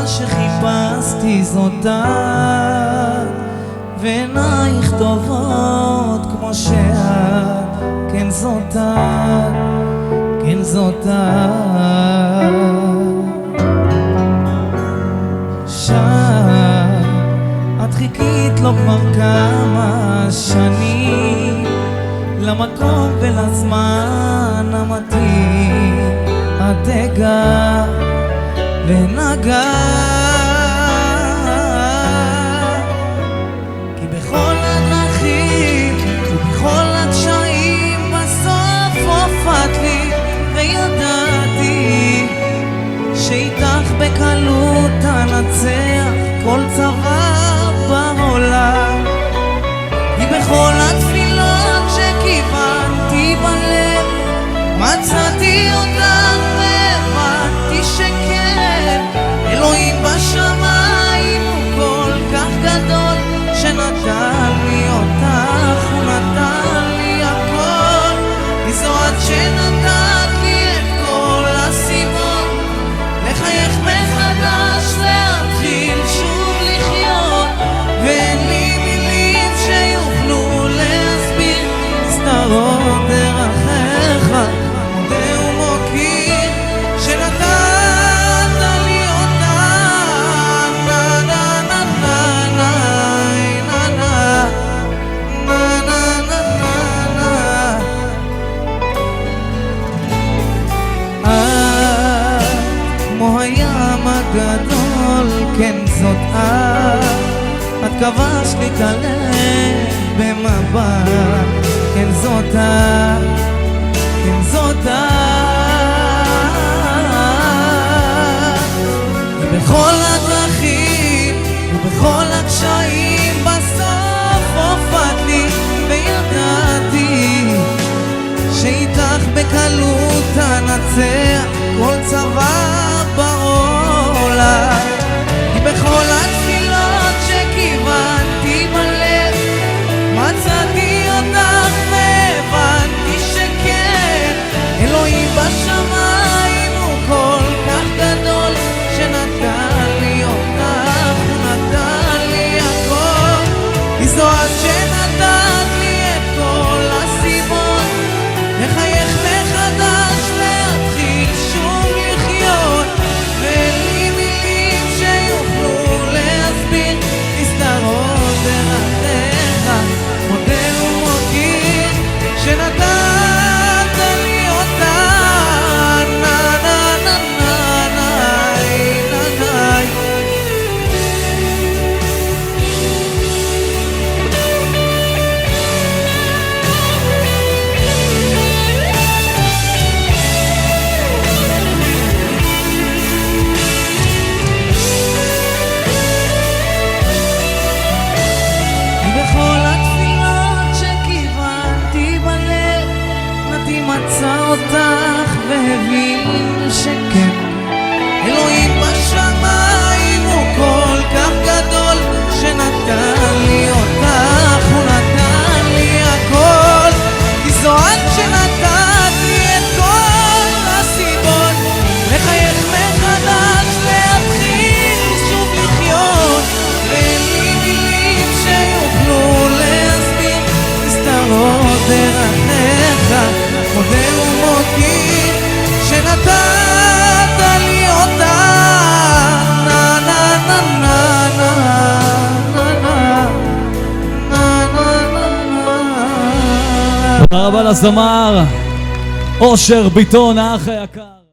שחיפשתי זאת את, ועינייך טובות כמו שאת, כן זאת את, כן זאת את. את חיכית לו כבר כמה שנים, למקום ולזמן המתאים את הגעת ונגעת, כי בכל הדרכים ובכל הקשיים בסוף הופעת לי, וידעתי שאיתך בקלות אנצח כל צבא בעולם. כי בכל התפילות שכיוונתי בלב מצאתי אותך והבנתי שכן, אלוהים בשמיים הוא כל כך גדול, שנתן לי אותך, הוא נתן לי הכל. כי זו את שנתת לי את כל הסיבות לחייך מחדש, להתחיל שוב לחיות, ואין לי מילים שיוכלו להסביר נסתרות דרכיך. מודה ומוקיר שנתת לי אותה, נה נה נה נה נה נה נה נה נה נה. את כמו הים הגדול, כן זאת את כבשת לי את הלב במבט, כן זאת את, כן זאת את. ובכל הדרכים ובכל הקשיים בסוף הופעת לי, וידעתי שאיתך בקלות אנצח כל צבא בעולם. כי בכל התפילות שכיוונתי בלב מצאתי אותך והבנתי שכן, אלוהים בשמיים הוא כל כך גדול, שנתן לי אותך, הוא נתן לי הכל. כי זו את שנתת לי את כל הסיבות לחייך מחדש, להתחיל שוב לחיות, ואין לי מילים שיוכלו להסביר נסתרות דרכיך. מודה ומוקיר שנתת לי אותה, נה נה נה נה נה נה. בכל התפילות שכיוונתי בלב נתי מצא אותך והבין שכן, אלוהים בשמיים הוא כל כך גדול, שנתן לי אותך, הוא נתן לי הכל. כי זו את שנתת לי את כל הסיבות לחייך מחדש, להתחיל שוב לחיות, ואין לי מילים שיוכלו להסביר נסתרות דרכיך. מודה ומוקיר שנתת לי אותה, נה נה נה נה נה נה נה נה. תודה רבה לזמר אושר ביטון, האח היקר.